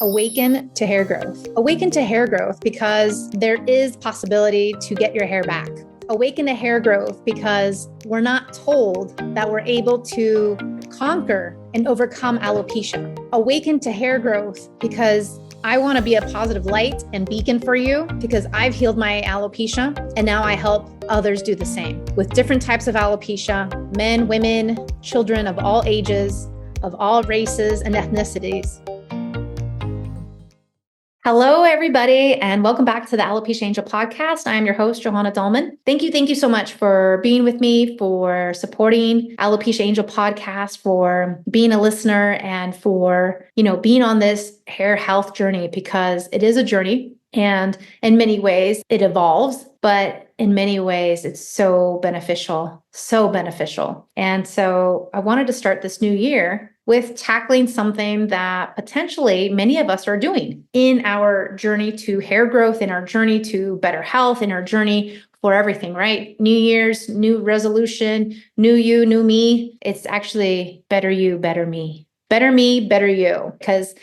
Awaken to hair growth. Awaken to hair growth because there is possibility to get your hair back. Awaken to hair growth because we're not told that we're able to conquer and overcome alopecia. Awaken to hair growth because I want to be a positive light and beacon for you because I've healed my alopecia and now I help others do the same with different types of alopecia, men, women, children of all ages, of all races and ethnicities. Hello, everybody, and welcome back to the Alopecia Angel podcast. I am your host, Johanna Dahlman. Thank you so much for being with me, for supporting Alopecia Angel podcast, for being a listener, and for, being on this hair health journey, because it is a journey, and in many ways it evolves, but in many ways it's so beneficial. And so I wanted to start this new year with tackling something that potentially many of us are doing in our journey to hair growth, in our journey to better health, in our journey for everything, right? New Year's, new resolution, new you, new me. It's actually better you, better me. Better me, better you. Because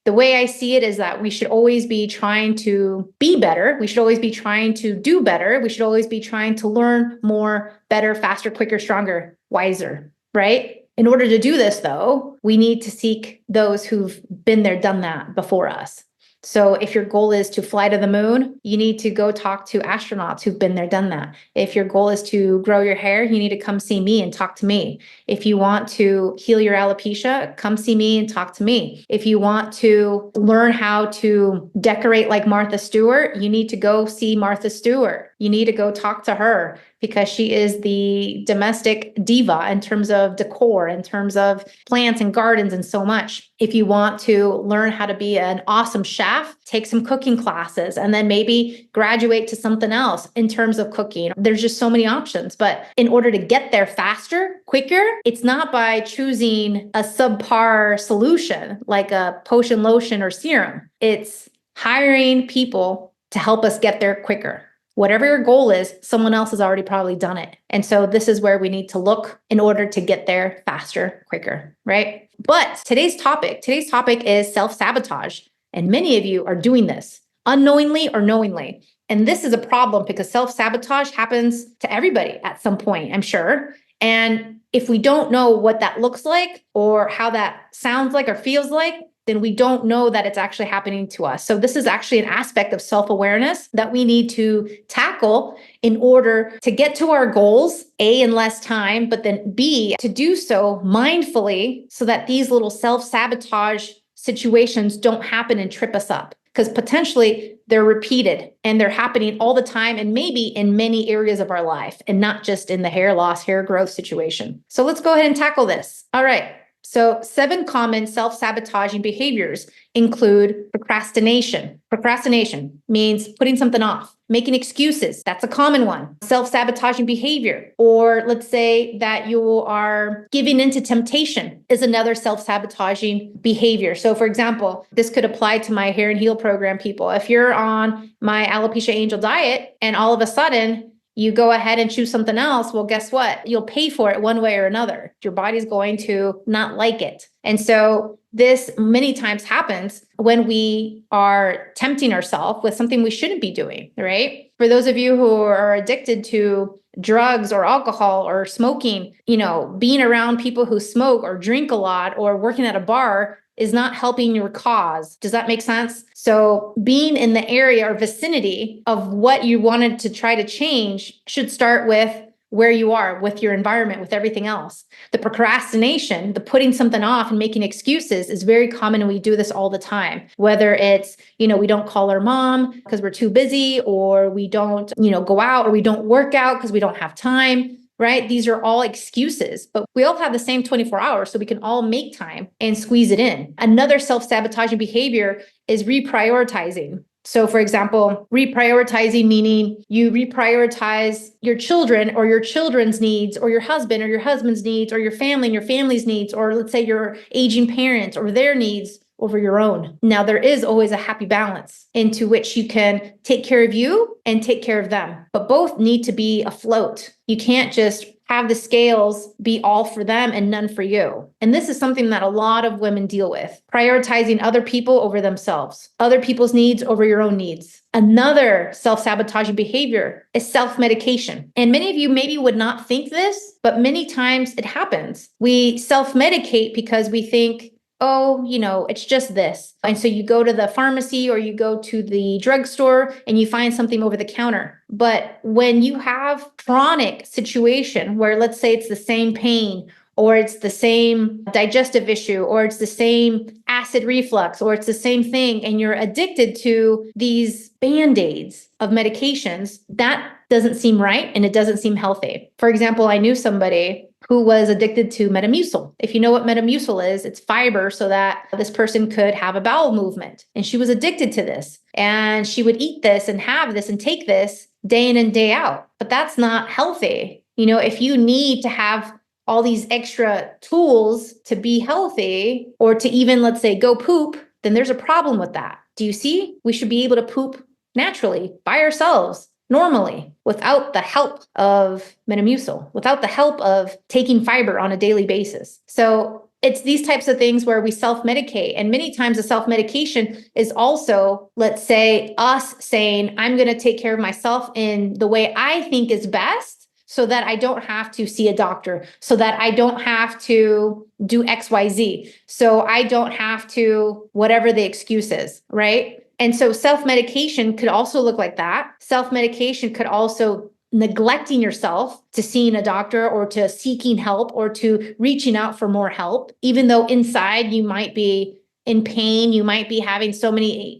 the way I see it is that we should always be trying to be better. We should always be trying to do better. We should always be trying to learn more, better, faster, quicker, stronger, wiser, right? In order to do this, though, we need to seek those who've been there, done that before us. So if your goal is to fly to the moon, you need to go talk to astronauts who've been there, done that. If your goal is to grow your hair, you need to come see me and talk to me. If you want to heal your alopecia, come see me and talk to me. If you want to learn how to decorate like Martha Stewart, you need to go see Martha Stewart. You need to go talk to her because she is the domestic diva in terms of decor, in terms of plants and gardens and so much. If you want to learn how to be an awesome chef, take some cooking classes and then maybe graduate to something else in terms of cooking. There's just so many options. But in order to get there faster, quicker, it's not by choosing a subpar solution like a potion, lotion, or serum. It's hiring people to help us get there quicker. Whatever your goal is, someone else has already probably done it. And so this is where we need to look in order to get there faster, quicker, right? But today's topic is self-sabotage. And many of you are doing this unknowingly or knowingly. And this is a problem because self-sabotage happens to everybody at some point, I'm sure. And if we don't know what that looks like or how that sounds like or feels like, then we don't know that it's actually happening to us. So this is actually an aspect of self-awareness that we need to tackle in order to get to our goals, A, in less time, but then B, to do so mindfully so that these little self-sabotage situations don't happen and trip us up. Because potentially they're repeated and they're happening all the time and maybe in many areas of our life and not just in the hair loss, hair growth situation. So let's go ahead and tackle this. All right. So 7 common self-sabotaging behaviors include procrastination. Procrastination means putting something off, making excuses. That's a common one. Self-sabotaging behavior, or let's say that you are giving into temptation, is another self-sabotaging behavior. So for example, this could apply to my Hair and Heal program people. If you're on my Alopecia Angel diet and all of a sudden you go ahead and choose something else, well, guess what? You'll pay for it one way or another. Your body's going to not like it. And so this many times happens when we are tempting ourselves with something we shouldn't be doing, right? For those of you who are addicted to drugs or alcohol or smoking, being around people who smoke or drink a lot or working at a bar is not helping your cause. Does that make sense? So being in the area or vicinity of what you wanted to try to change should start with where you are, with your environment, with everything else. The procrastination, the putting something off and making excuses is very common, and we do this all the time. Whether it's, we don't call our mom because we're too busy, or we don't, go out, or we don't work out because we don't have time. Right? These are all excuses, but we all have the same 24 hours, so we can all make time and squeeze it in. Another self-sabotaging behavior is reprioritizing. So for example, reprioritizing meaning you reprioritize your children or your children's needs, or your husband or your husband's needs, or your family and your family's needs, or let's say your aging parents or their needs over your own. Now, there is always a happy balance into which you can take care of you and take care of them, but both need to be afloat. You can't just have the scales be all for them and none for you. And this is something that a lot of women deal with, prioritizing other people over themselves, other people's needs over your own needs. Another self-sabotaging behavior is self-medication. And many of you maybe would not think this, but many times it happens. We self-medicate because we think, oh, it's just this. And so you go to the pharmacy or you go to the drugstore and you find something over the counter. But when you have chronic situation where, let's say, it's the same pain, or it's the same digestive issue, or it's the same acid reflux, or it's the same thing, and you're addicted to these Band-Aids of medications, that doesn't seem right and it doesn't seem healthy. For example, I knew somebody who was addicted to Metamucil. If you know what Metamucil is, it's fiber so that this person could have a bowel movement. And she was addicted to this. And she would eat this and have this and take this day in and day out. But that's not healthy. If you need to have all these extra tools to be healthy, or to even, let's say, go poop, then there's a problem with that. Do you see? We should be able to poop naturally by ourselves, normally, without the help of Metamucil, without the help of taking fiber on a daily basis. So it's these types of things where we self-medicate. And many times the self-medication is also, let's say, us saying, I'm going to take care of myself in the way I think is best, so that I don't have to see a doctor, so that I don't have to do XYZ, so I don't have to, whatever the excuse is, right? And so self-medication could also look like that. Self-medication could also neglecting yourself to seeing a doctor, or to seeking help, or to reaching out for more help, even though inside you might be in pain, you might be having so many,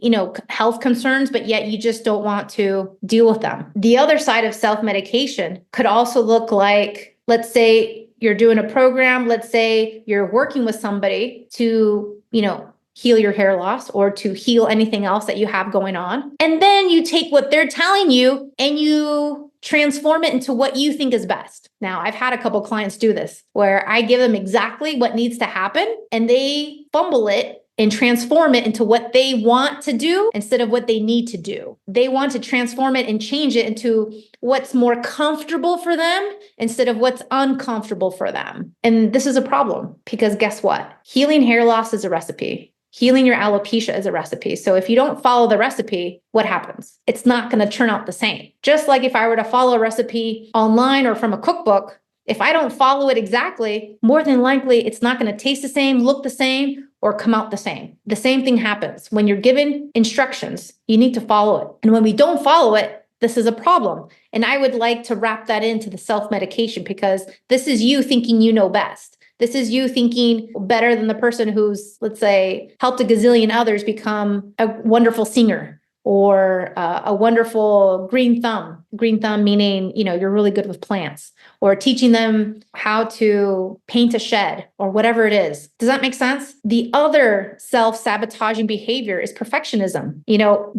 health concerns, but yet you just don't want to deal with them. The other side of self-medication could also look like, let's say you're doing a program, let's say you're working with somebody to, heal your hair loss, or to heal anything else that you have going on. And then you take what they're telling you and you transform it into what you think is best. Now, I've had a couple clients do this where I give them exactly what needs to happen and they fumble it and transform it into what they want to do instead of what they need to do. They want to transform it and change it into what's more comfortable for them instead of what's uncomfortable for them. And this is a problem because guess what? Healing hair loss is a recipe. Healing your alopecia is a recipe. So if you don't follow the recipe, what happens? It's not going to turn out the same. Just like if I were to follow a recipe online or from a cookbook, if I don't follow it exactly, more than likely it's not going to taste the same, look the same, or come out the same. The same thing happens. When you're given instructions, you need to follow it. And when we don't follow it, this is a problem. And I would like to wrap that into the self-medication, because this is you thinking you know best. This is you thinking better than the person who's, let's say, helped a gazillion others become a wonderful singer, or a wonderful green thumb. Green thumb meaning, you're really good with plants, or teaching them how to paint a shed, or whatever it is. Does that make sense? The other self-sabotaging behavior is perfectionism.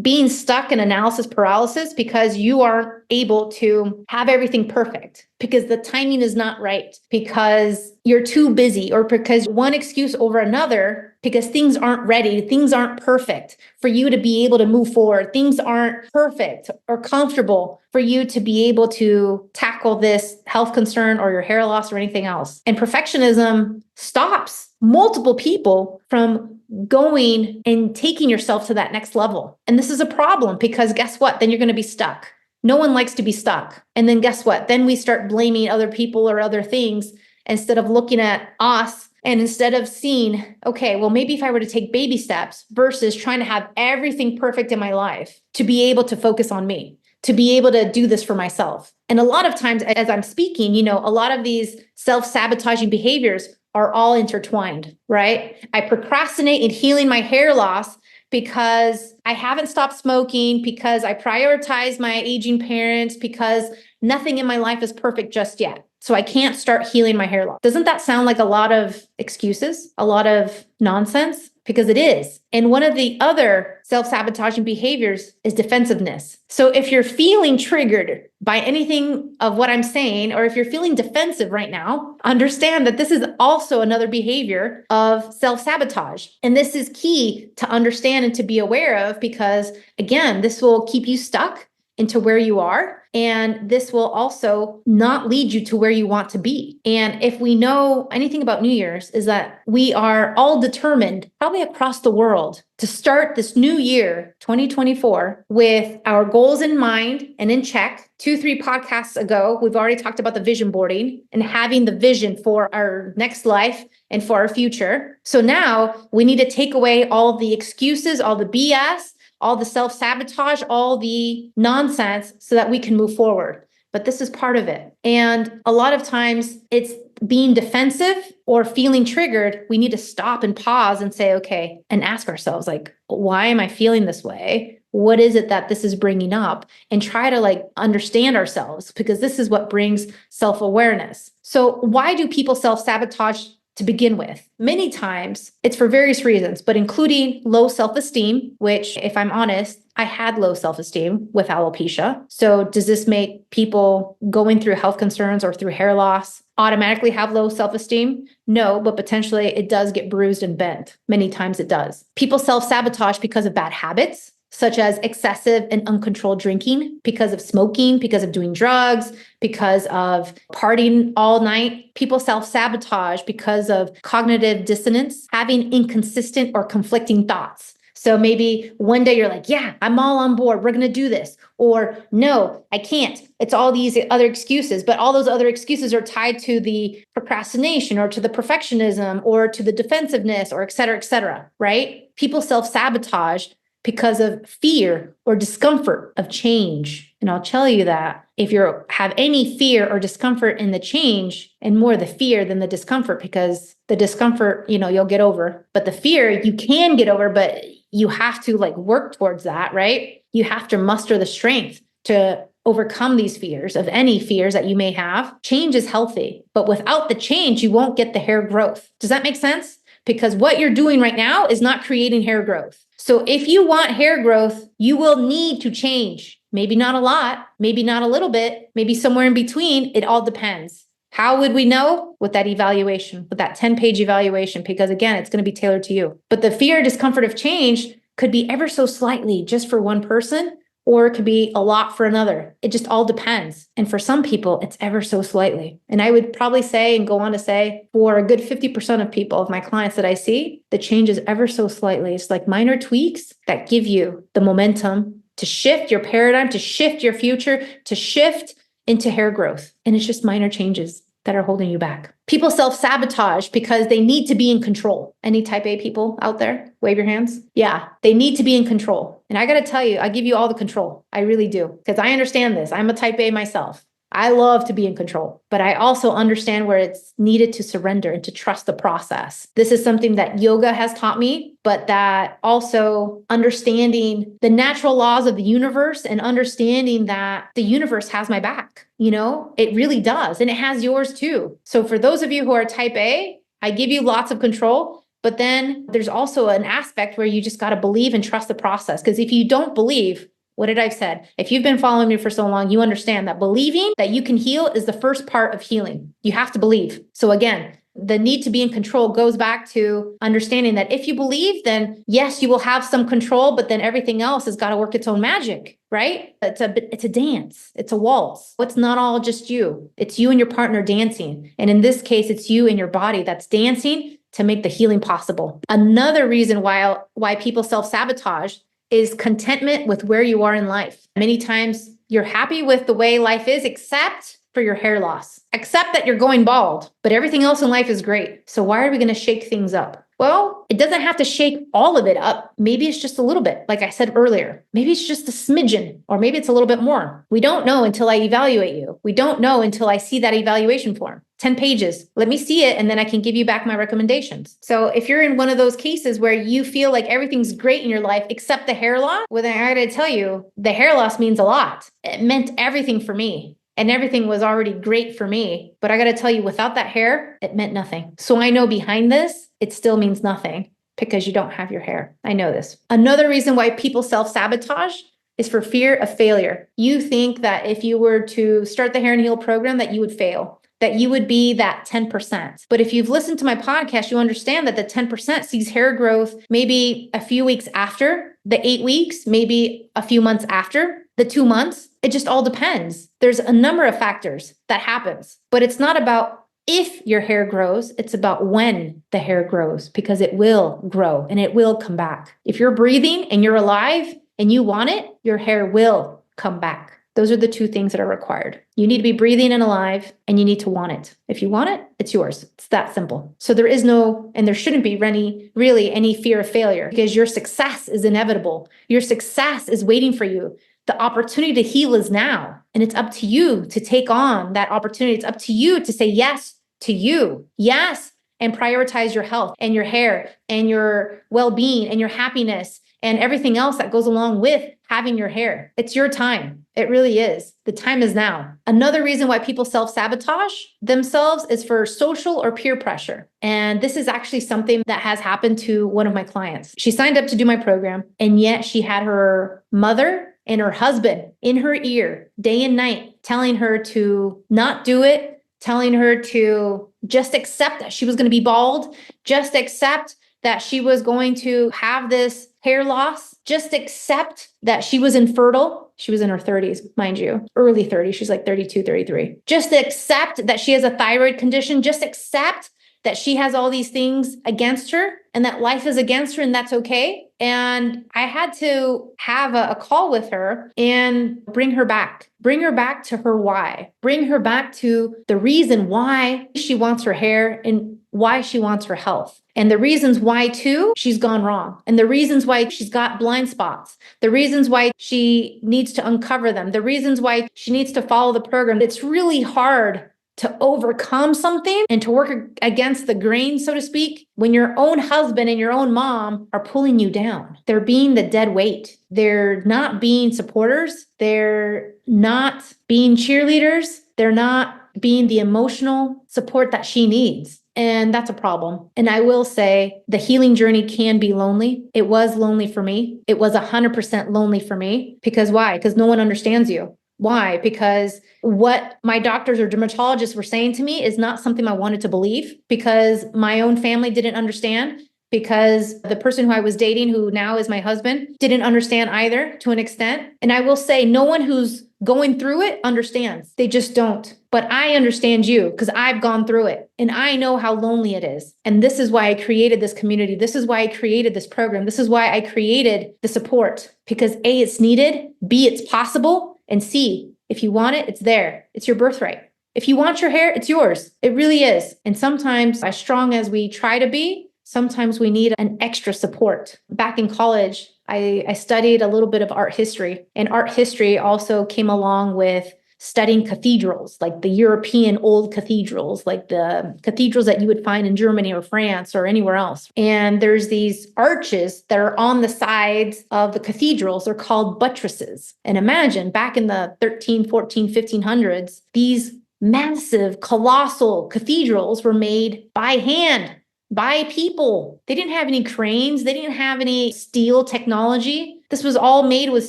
Being stuck in analysis paralysis because you aren't able to have everything perfect, because the timing is not right, because you're too busy, or because one excuse over another, because things aren't ready, things aren't perfect for you to be able to move forward. Things aren't perfect or comfortable for you to be able to tackle this health concern or your hair loss or anything else. And perfectionism stops multiple people from going and taking yourself to that next level. And this is a problem because guess what? Then you're going to be stuck. No one likes to be stuck. And then guess what? Then we start blaming other people or other things instead of looking at us, and instead of seeing, okay, well, maybe if I were to take baby steps versus trying to have everything perfect in my life to be able to focus on me, to be able to do this for myself. And a lot of times as I'm speaking, a lot of these self-sabotaging behaviors are all intertwined, right? I procrastinate in healing my hair loss because I haven't stopped smoking, because I prioritize my aging parents, because nothing in my life is perfect just yet. So I can't start healing my hair loss. Doesn't that sound like a lot of excuses, a lot of nonsense? Because it is. And one of the other self-sabotaging behaviors is defensiveness. So if you're feeling triggered by anything of what I'm saying, or if you're feeling defensive right now, understand that this is also another behavior of self-sabotage. And this is key to understand and to be aware of, because again, this will keep you stuck into where you are. And this will also not lead you to where you want to be. And if we know anything about New Year's, is that we are all determined, probably across the world, to start this new year, 2024, with our goals in mind and in check. 2-3 podcasts ago, we've already talked about the vision boarding and having the vision for our next life and for our future. So now we need to take away all the excuses, all the BS, all the self-sabotage, all the nonsense so that we can move forward. But this is part of it. And a lot of times it's being defensive or feeling triggered. We need to stop and pause and say, okay, and ask ourselves, like, why am I feeling this way? What is it that this is bringing up? And try to understand ourselves, because this is what brings self-awareness. So why do people self-sabotage to begin with? Many times it's for various reasons, but including low self-esteem, which, if I'm honest, I had low self-esteem with alopecia. So does this make people going through health concerns or through hair loss automatically have low self-esteem? No, but potentially it does get bruised and bent. Many times it does. People self-sabotage because of bad habits, such as excessive and uncontrolled drinking, because of smoking, because of doing drugs, because of partying all night. People self-sabotage because of cognitive dissonance, having inconsistent or conflicting thoughts. So maybe one day you're like, yeah, I'm all on board. We're going to do this. Or no, I can't. It's all these other excuses, but all those other excuses are tied to the procrastination or to the perfectionism or to the defensiveness or et cetera, right? People self-sabotage because of fear or discomfort of change. And I'll tell you that if you have any fear or discomfort in the change, and more the fear than the discomfort, because the discomfort, you'll get over, but the fear you can get over, but you have to work towards that, right? You have to muster the strength to overcome these fears, of any fears that you may have. Change is healthy, but without the change, you won't get the hair growth. Does that make sense? Because what you're doing right now is not creating hair growth. So if you want hair growth, you will need to change. Maybe not a lot, maybe not a little bit, maybe somewhere in between. It all depends. How would we know? With that evaluation, with that 10-page evaluation, because again, it's going to be tailored to you. But the fear, discomfort of change could be ever so slightly just for one person, or it could be a lot for another. It just all depends. And for some people, it's ever so slightly. And I would probably say, and go on to say, for a good 50% of people, of my clients that I see, the change is ever so slightly. It's like minor tweaks that give you the momentum to shift your paradigm, to shift your future, to shift into hair growth. And it's just minor changes that are holding you back. People self-sabotage because they need to be in control. Any type A people out there? Wave your hands. Yeah, they need to be in control. And I got to tell you, I give you all the control. I really do. Because I understand this. I'm a type A myself. I love to be in control, but I also understand where it's needed to surrender and to trust the process. This is something that yoga has taught me, but that also understanding the natural laws of the universe and understanding that the universe has my back. It really does. And it has yours too. So for those of you who are type A, I give you lots of control. But then there's also an aspect where you just got to believe and trust the process. Because if you don't believe, what did I said? If you've been following me for so long, you understand that believing that you can heal is the first part of healing. You have to believe. So again, the need to be in control goes back to understanding that if you believe, then yes, you will have some control, but then everything else has got to work its own magic, right? It's a dance. It's a waltz. It's not all just you. It's you and your partner dancing. And in this case, it's you and your body that's dancing to make the healing possible. Another reason why people self-sabotage is contentment with where you are in life. Many times you're happy with the way life is, except for your hair loss, except that you're going bald, but everything else in life is great. So why are we going to shake things up? Well, it doesn't have to shake all of it up. Maybe it's just a little bit, like I said earlier. Maybe it's just a smidgen, or maybe it's a little bit more. We don't know until I evaluate you. We don't know until I see that evaluation form. 10 pages. Let me see it, and then I can give you back my recommendations. So if you're in one of those cases where you feel like everything's great in your life except the hair loss, well, then I gotta tell you, the hair loss means a lot. It meant everything for me. And everything was already great for me. But I got to tell you, without that hair, it meant nothing. So I know behind this, it still means nothing because you don't have your hair. I know this. Another reason why people self-sabotage is for fear of failure. You think that if you were to start the Hair and Heal program, that you would fail, that you would be that 10%. But if you've listened to my podcast, you understand that the 10% sees hair growth maybe a few weeks after the 8 weeks, maybe a few months after, the 2 months. It just all depends. There's a number of factors that happens, but it's not about if your hair grows, it's about when the hair grows, because it will grow and it will come back. If you're breathing and you're alive and you want it, your hair will come back. Those are the two things that are required. You need to be breathing and alive, and you need to want it. If you want it, it's yours. It's that simple. So there is no, and there shouldn't be really any fear of failure, because your success is inevitable. Your success is waiting for you. The opportunity to heal is now, and it's up to you to take on that opportunity. It's up to you to say yes to you. Yes, and prioritize your health and your hair and your well-being and your happiness and everything else that goes along with having your hair. It's your time. It really is. The time is now. Another reason why people self-sabotage themselves is for social or peer pressure. And this is actually something that has happened to one of my clients. She signed up to do my program, and yet she had her mother and her husband in her ear day and night telling her to not do it, telling her to just accept that she was going to be bald, just accept that she was going to have this hair loss, just accept that she was infertile. She was in her 30s, mind you, early 30s. She's like 32, 33. Just accept that she has a thyroid condition. Just accept that she has all these things against her and that life is against her, and that's okay. And I had to have a call with her and bring her back to her why, bring her back to the reason why she wants her hair and why she wants her health. And the reasons why too, she's gone wrong. And the reasons why she's got blind spots, the reasons why she needs to uncover them, the reasons why she needs to follow the program. It's really hard to overcome something and to work against the grain, so to speak, when your own husband and your own mom are pulling you down. They're being the dead weight. They're not being supporters. They're not being cheerleaders. They're not being the emotional support that she needs. And that's a problem. And I will say the healing journey can be lonely. It was lonely for me. It was 100% lonely for me. Because why? Because no one understands you. Why? Because what my doctors or dermatologists were saying to me is not something I wanted to believe, because my own family didn't understand, because the person who I was dating, who now is my husband, didn't understand either to an extent. And I will say no one who's going through it understands. They just don't. But I understand you because I've gone through it and I know how lonely it is. And this is why I created this community. This is why I created this program. This is why I created the support, because A, it's needed, B, it's possible, and C, if you want it, it's there. It's your birthright. If you want your hair, it's yours. It really is. And sometimes, as strong as we try to be, sometimes we need an extra support. Back in college, I studied a little bit of art history, and art history also came along with studying cathedrals, like the European old cathedrals, like the cathedrals that you would find in Germany or France or anywhere else. And there's these arches that are on the sides of the cathedrals. They're called buttresses. And imagine back in the 13, 14, 1500s, these massive, colossal cathedrals were made by hand, by people. They didn't have any cranes. They didn't have any steel technology. This was all made with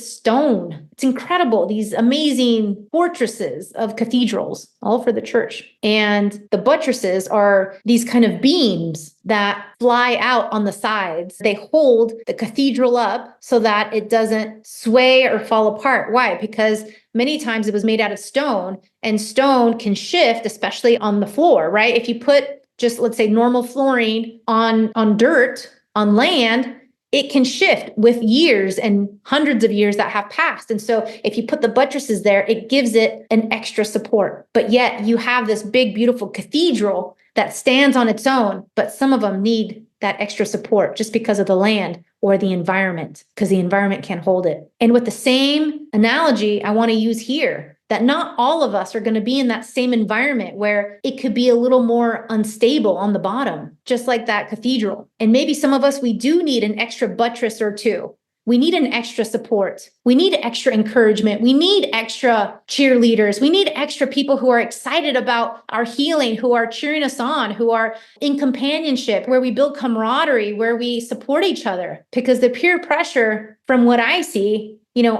stone. It's incredible. These amazing fortresses of cathedrals, all for the church. And the buttresses are these kind of beams that fly out on the sides. They hold the cathedral up so that it doesn't sway or fall apart. Why? Because many times it was made out of stone, and stone can shift, especially on the floor, right? If you put just, let's say, normal flooring on dirt, on land, it can shift with years and hundreds of years that have passed. And so if you put the buttresses there, it gives it an extra support. But yet you have this big, beautiful cathedral that stands on its own, but some of them need that extra support just because of the land or the environment, because the environment can't hold it. And with the same analogy, I want to use here, that not all of us are going to be in that same environment where it could be a little more unstable on the bottom, just like that cathedral. And maybe some of us, we do need an extra buttress or two. We need an extra support. We need extra encouragement. We need extra cheerleaders. We need extra people who are excited about our healing, who are cheering us on, who are in companionship, where we build camaraderie, where we support each other. Because the peer pressure, from what I see,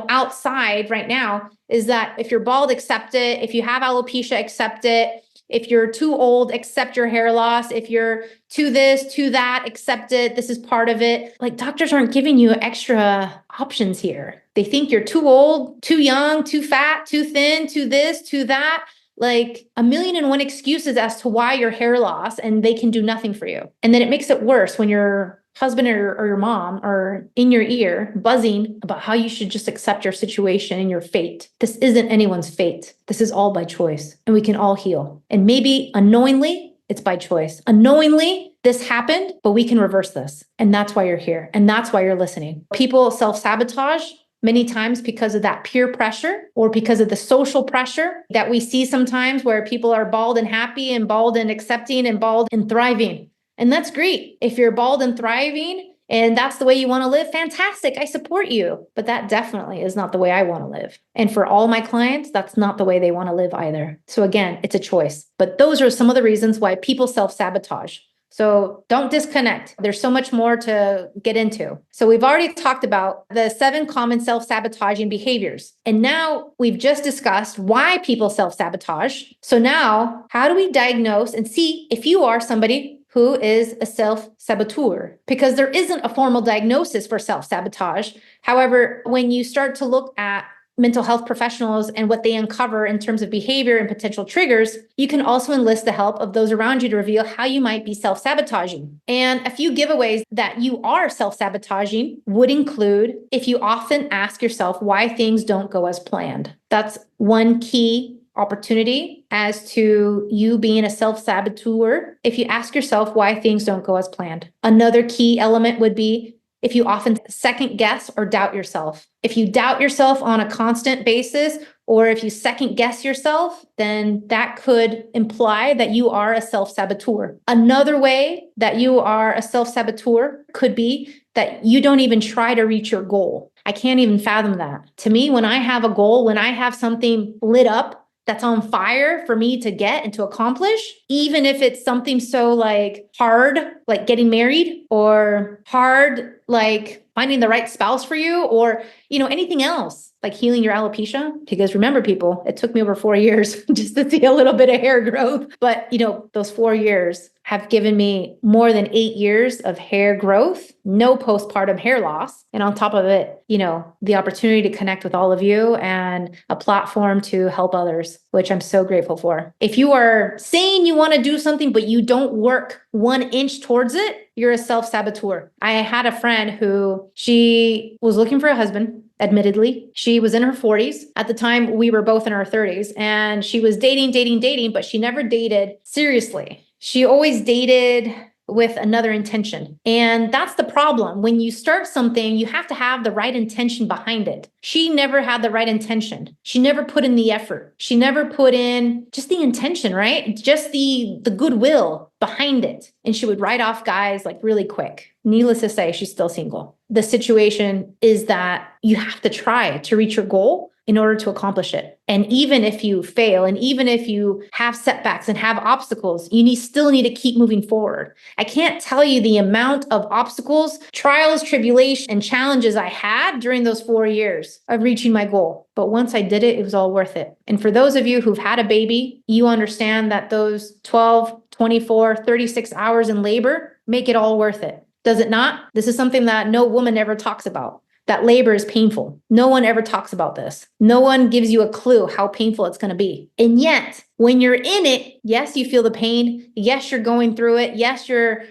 outside right now, is that if you're bald, accept it. If you have alopecia, accept it. If you're too old, accept your hair loss. If you're to this, to that, accept it. This is part of it. Like, doctors aren't giving you extra options here. They think you're too old, too young, too fat, too thin, too this, too that. Like a million and one excuses as to why your hair loss, and they can do nothing for you. And then it makes it worse when your husband or your mom are in your ear buzzing about how you should just accept your situation and your fate. This isn't anyone's fate. This is all by choice, and we can all heal. And maybe unknowingly, it's by choice. Unknowingly, this happened, but we can reverse this. And that's why you're here. And that's why you're listening. People self-sabotage many times because of that peer pressure or because of the social pressure that we see sometimes, where people are bald and happy and bald and accepting and bald and thriving. And that's great. If you're bald and thriving and that's the way you want to live, fantastic. I support you. But that definitely is not the way I want to live. And for all my clients, that's not the way they want to live either. So again, it's a choice. But those are some of the reasons why people self-sabotage. So don't disconnect. There's so much more to get into. So we've already talked about the 7 common self-sabotaging behaviors. And now we've just discussed why people self-sabotage. So now, how do we diagnose and see if you are somebody who is a self-saboteur? Because there isn't a formal diagnosis for self-sabotage. However, when you start to look at mental health professionals and what they uncover in terms of behavior and potential triggers, you can also enlist the help of those around you to reveal how you might be self-sabotaging. And a few giveaways that you are self-sabotaging would include if you often ask yourself why things don't go as planned. That's one key opportunity as to you being a self-saboteur. If you ask yourself why things don't go as planned. Another key element would be if you often second guess or doubt yourself. If you doubt yourself on a constant basis, or if you second guess yourself, then that could imply that you are a self-saboteur. Another way that you are a self-saboteur could be that you don't even try to reach your goal. I can't even fathom that. To me, when I have a goal, when I have something lit up, that's on fire for me to get and to accomplish, even if it's something so like hard, like getting married, or hard, like finding the right spouse for you, or, anything else like healing your alopecia. Because remember, people, it took me over 4 years just to see a little bit of hair growth. But, those 4 years have given me more than 8 years of hair growth, no postpartum hair loss. And on top of it, the opportunity to connect with all of you and a platform to help others, which I'm so grateful for. If you are saying you want to do something, but you don't work 1 inch towards it, you're a self-saboteur. I had a friend who she was looking for a husband. Admittedly, she was in her 40s. At the time, we were both in our 30s, and she was dating, but she never dated seriously. She always dated with another intention. And that's the problem. When you start something, you have to have the right intention behind it. She never had the right intention. She never put in the effort. She never put in just the intention, right? Just the goodwill behind it. And she would write off guys like really quick. Needless to say, she's still single. The situation is that you have to try to reach your goal in order to accomplish it. And even if you fail, and even if you have setbacks and have obstacles, you still need to keep moving forward. I can't tell you the amount of obstacles, trials, tribulation, and challenges I had during those 4 years of reaching my goal. But once I did it, it was all worth it. And for those of you who've had a baby, you understand that those 12, 24, 36 hours in labor make it all worth it. Does it not? This is something that no woman ever talks about. That labor is painful. No one ever talks about this. No one gives you a clue how painful it's going to be. And yet, when you're in it, yes, you feel the pain. Yes, you're going through it. Yes, you're,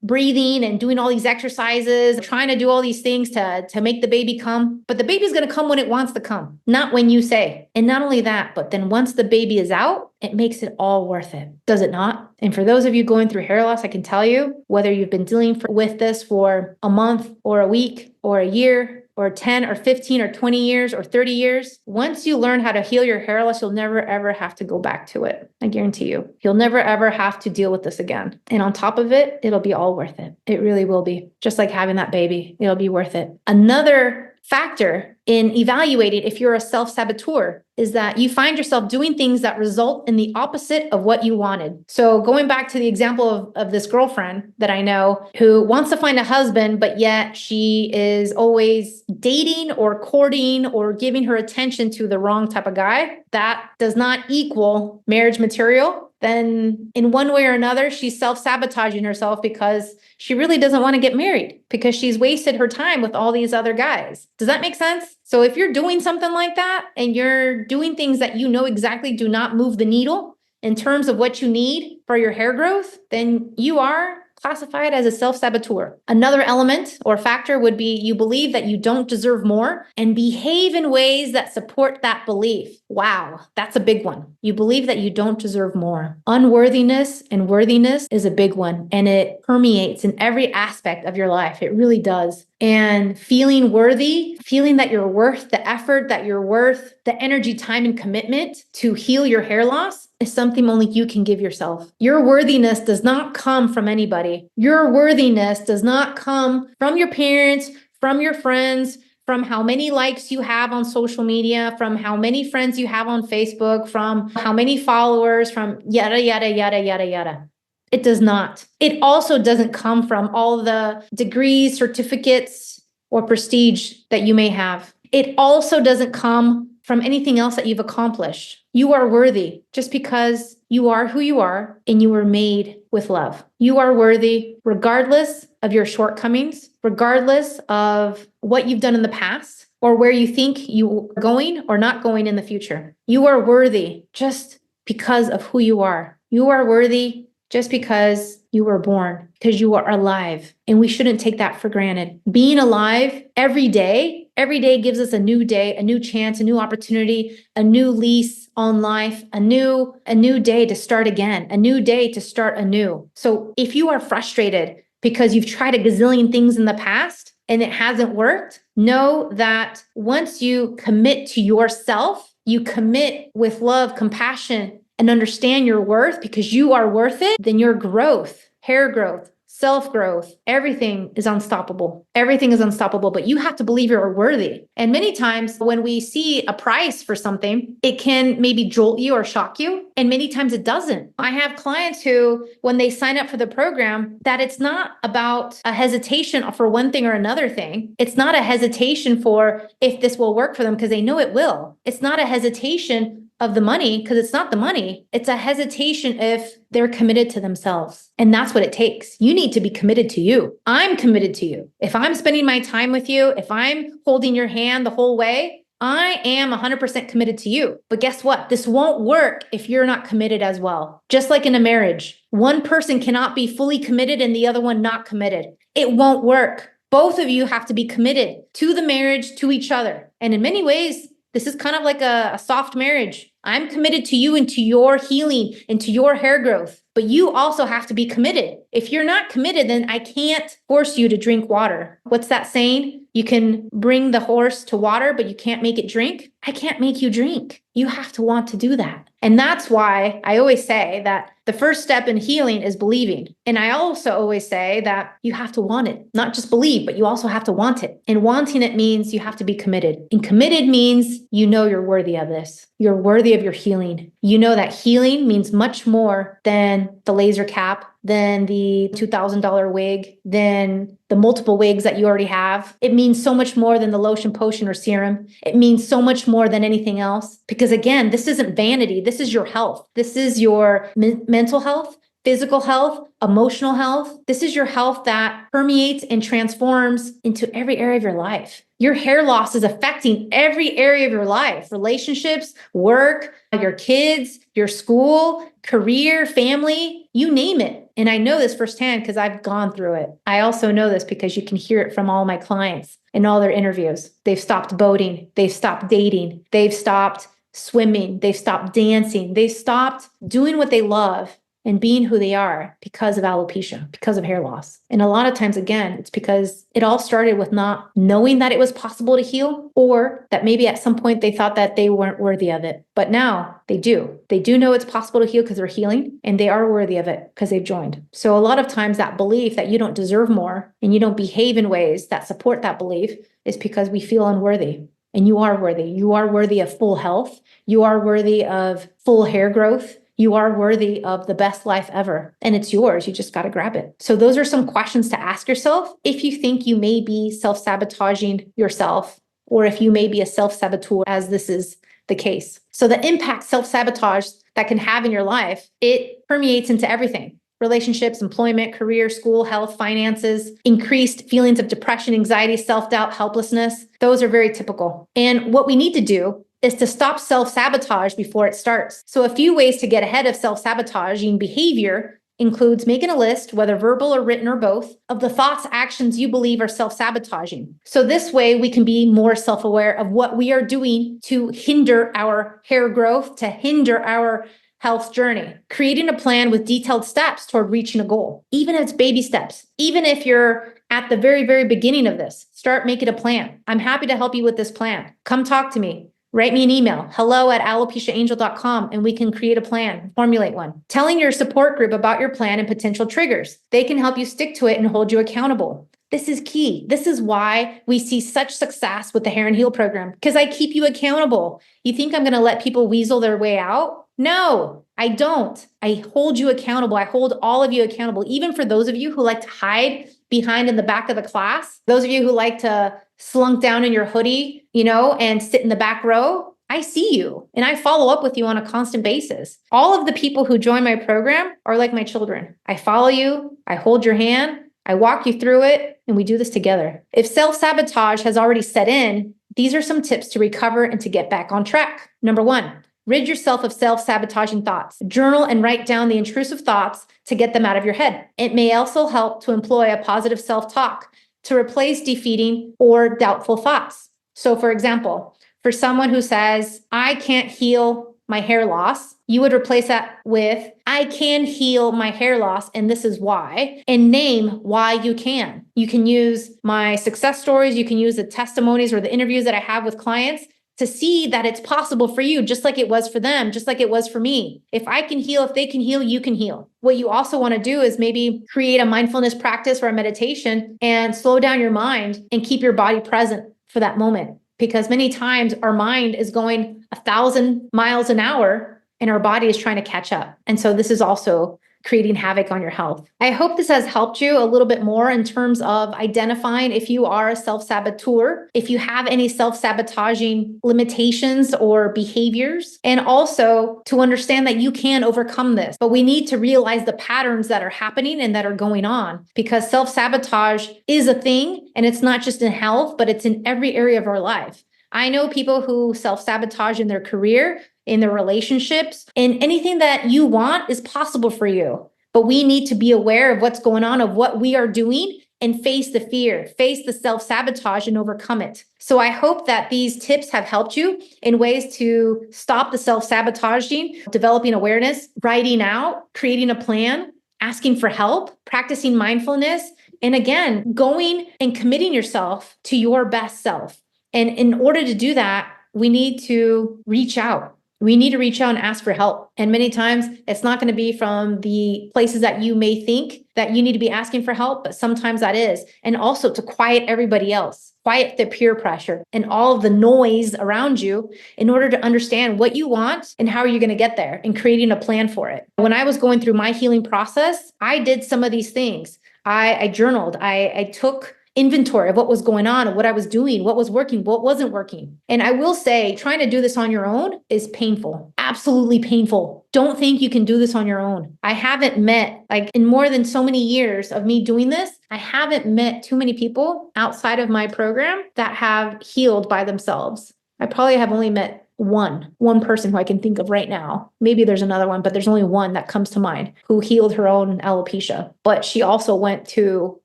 breathing and doing all these exercises, trying to do all these things to make the baby come. But the baby's going to come when it wants to come, not when you say. And not only that, but then once the baby is out, it makes it all worth it. Does it not? And for those of you going through hair loss, I can tell you, whether you've been dealing with this for a month or a week or a year or 10 or 15 or 20 years or 30 years, once you learn how to heal your hair loss, you'll never, ever have to go back to it. I guarantee you. You'll never, ever have to deal with this again. And on top of it, it'll be all worth it. It really will be. Just like having that baby, it'll be worth it. Another factor in evaluating if you're a self-saboteur is that you find yourself doing things that result in the opposite of what you wanted. So going back to the example of this girlfriend that I know who wants to find a husband, but yet she is always dating or courting or giving her attention to the wrong type of guy, that does not equal marriage material. then in one way or another, she's self-sabotaging herself because she really doesn't want to get married because she's wasted her time with all these other guys. Does that make sense? So if you're doing something like that and you're doing things that you know exactly do not move the needle in terms of what you need for your hair growth, then you are classified as a self-saboteur. Another element or factor would be you believe that you don't deserve more and behave in ways that support that belief. Wow, that's a big one. You believe that you don't deserve more. Unworthiness and worthiness is a big one, and it permeates in every aspect of your life. It really does. And feeling worthy, feeling that you're worth the effort, that you're worth the energy, time, and commitment to heal your hair loss is something only you can give yourself. Your worthiness does not come from anybody. Your worthiness does not come from your parents, from your friends, from how many likes you have on social media, from how many friends you have on Facebook, from how many followers, from yada, yada, yada, yada, yada. It does not. It also doesn't come from all the degrees, certificates, or prestige that you may have. It also doesn't come from anything else that you've accomplished. You are worthy just because you are who you are and you were made with love. You are worthy regardless of your shortcomings, regardless of what you've done in the past or where you think you are going or not going in the future. You are worthy just because of who you are. You are worthy just because you were born, because you are alive. And we shouldn't take that for granted. Being alive every day gives us a new day, a new chance, a new opportunity, a new lease on life, a new day to start again, a new day to start anew. So if you are frustrated because you've tried a gazillion things in the past and it hasn't worked, know that once you commit to yourself, you commit with love, compassion, and understand your worth because you are worth it, then your growth, hair growth, self-growth, everything is unstoppable. Everything is unstoppable, but you have to believe you're worthy. And many times when we see a price for something, it can maybe jolt you or shock you. And many times it doesn't. I have clients who, when they sign up for the program, that it's not about a hesitation for one thing or another thing. It's not a hesitation for if this will work for them because they know it will. It's not a hesitation of the money because it's not the money. It's a hesitation if they're committed to themselves. And that's what it takes. You need to be committed to you. I'm committed to you. If I'm spending my time with you, if I'm holding your hand the whole way, I am 100% committed to you. But guess what? This won't work if you're not committed as well. Just like in a marriage, one person cannot be fully committed and the other one not committed. It won't work. Both of you have to be committed to the marriage, to each other. And in many ways, this is kind of like a soft marriage. I'm committed to you and to your healing and to your hair growth, but you also have to be committed. If you're not committed, then I can't force you to drink water. What's that saying? You can bring the horse to water, but you can't make it drink. I can't make you drink. You have to want to do that. And that's why I always say that the first step in healing is believing. And I also always say that you have to want it, not just believe, but you also have to want it. And wanting it means you have to be committed. And committed means you know you're worthy of this. You're worthy of your healing. You know that healing means much more than the laser cap, than the $2,000 wig, than the multiple wigs that you already have. It means so much more than the lotion, potion, or serum. It means so much more than anything else. Because again, this isn't vanity. This is your health. This is your mental health, physical health, emotional health. This is your health that permeates and transforms into every area of your life. Your hair loss is affecting every area of your life, relationships, work, your kids, your school, career, family, you name it. And I know this firsthand because I've gone through it. I also know this because you can hear it from all my clients in all their interviews. They've stopped boating. They've stopped dating. They've stopped swimming. They've stopped dancing. They've stopped doing what they love and being who they are because of alopecia, because of hair loss. And a lot of times, again, it's because it all started with not knowing that it was possible to heal, or that maybe at some point they thought that they weren't worthy of it. But now they do. They do know it's possible to heal because they're healing, and they are worthy of it because they've joined. So a lot of times that belief that you don't deserve more and you don't behave in ways that support that belief is because we feel unworthy. And you are worthy. You are worthy of full health. You are worthy of full hair growth. You are worthy of the best life ever, and it's yours. You just got to grab it. So those are some questions to ask yourself if you think you may be self-sabotaging yourself, or if you may be a self-saboteur, as this is the case. So the impact self-sabotage that can have in your life, it permeates into everything. Relationships, employment, career, school, health, finances, increased feelings of depression, anxiety, self-doubt, helplessness. Those are very typical. And what we need to do is to stop self-sabotage before it starts. So a few ways to get ahead of self-sabotaging behavior includes making a list, whether verbal or written or both, of the thoughts, actions you believe are self-sabotaging. So this way we can be more self-aware of what we are doing to hinder our hair growth, to hinder our health journey, creating a plan with detailed steps toward reaching a goal, even if it's baby steps. Even if you're at the very, very beginning of this, start making a plan. I'm happy to help you with this plan. Come talk to me. Write me an email, hello@alopeciaangel.com, and we can create a plan, formulate one. Telling your support group about your plan and potential triggers. They can help you stick to it and hold you accountable. This is key. This is why we see such success with the Hair and Heal program, because I keep you accountable. You think I'm going to let people weasel their way out? No, I don't. I hold you accountable. I hold all of you accountable, even for those of you who like to hide behind in the back of the class, those of you who like to slunk down in your hoodie, and sit in the back row. I see you and I follow up with you on a constant basis. All of the people who join my program are like my children. I follow you, I hold your hand, I walk you through it, and we do this together. If self-sabotage has already set in, these are some tips to recover and to get back on track. Number 1, rid yourself of self-sabotaging thoughts. Journal and write down the intrusive thoughts to get them out of your head. It may also help to employ a positive self-talk to replace defeating or doubtful thoughts. So for example, for someone who says, I can't heal my hair loss, you would replace that with, I can heal my hair loss, and this is why, and name why you can. You can use my success stories, you can use the testimonies or the interviews that I have with clients to see that it's possible for you, just like it was for them, just like it was for me. If I can heal, if they can heal, you can heal. What you also want to do is maybe create a mindfulness practice or a meditation and slow down your mind and keep your body present for that moment. Because many times our mind is going 1,000 miles an hour and our body is trying to catch up. And so this is also creating havoc on your health. I hope this has helped you a little bit more in terms of identifying if you are a self-saboteur, if you have any self-sabotaging limitations or behaviors, and also to understand that you can overcome this. But we need to realize the patterns that are happening and that are going on, because self-sabotage is a thing, and it's not just in health, but it's in every area of our life. I know people who self-sabotage in their career, in their relationships, and anything that you want is possible for you. But we need to be aware of what's going on, of what we are doing, and face the fear, face the self-sabotage and overcome it. So I hope that these tips have helped you in ways to stop the self-sabotaging, developing awareness, writing out, creating a plan, asking for help, practicing mindfulness, and again, going and committing yourself to your best self. And in order to do that, we need to reach out. We need to reach out and ask for help. And many times it's not going to be from the places that you may think that you need to be asking for help, but sometimes that is. And also to quiet everybody else, quiet the peer pressure and all of the noise around you in order to understand what you want and how are you going to get there, and creating a plan for it. When I was going through my healing process, I did some of these things. I journaled, I took inventory of what was going on and what I was doing, what was working, what wasn't working. And I will say, trying to do this on your own is painful, absolutely painful. Don't think you can do this on your own. I haven't met, in more than so many years of me doing this, I haven't met too many people outside of my program that have healed by themselves. I probably have only met one person who I can think of right now. Maybe there's another one, but there's only one that comes to mind who healed her own alopecia. But she also went to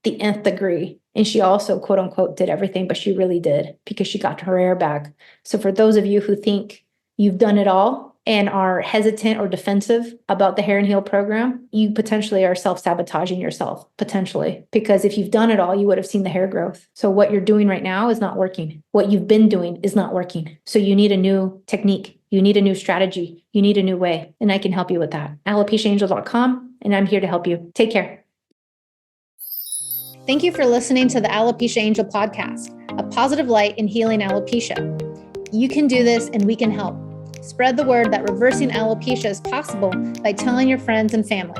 the nth degree. And she also, quote unquote, did everything, but she really did, because she got her hair back. So for those of you who think you've done it all and are hesitant or defensive about the Hair and Heal program, you potentially are self-sabotaging yourself, potentially, because if you've done it all, you would have seen the hair growth. So what you're doing right now is not working. What you've been doing is not working. So you need a new technique. You need a new strategy. You need a new way. And I can help you with that. AlopeciaAngel.com, and I'm here to help you. Take care. Thank you for listening to the Alopecia Angel podcast, a positive light in healing alopecia. You can do this, and we can help. Spread the word that reversing alopecia is possible by telling your friends and family.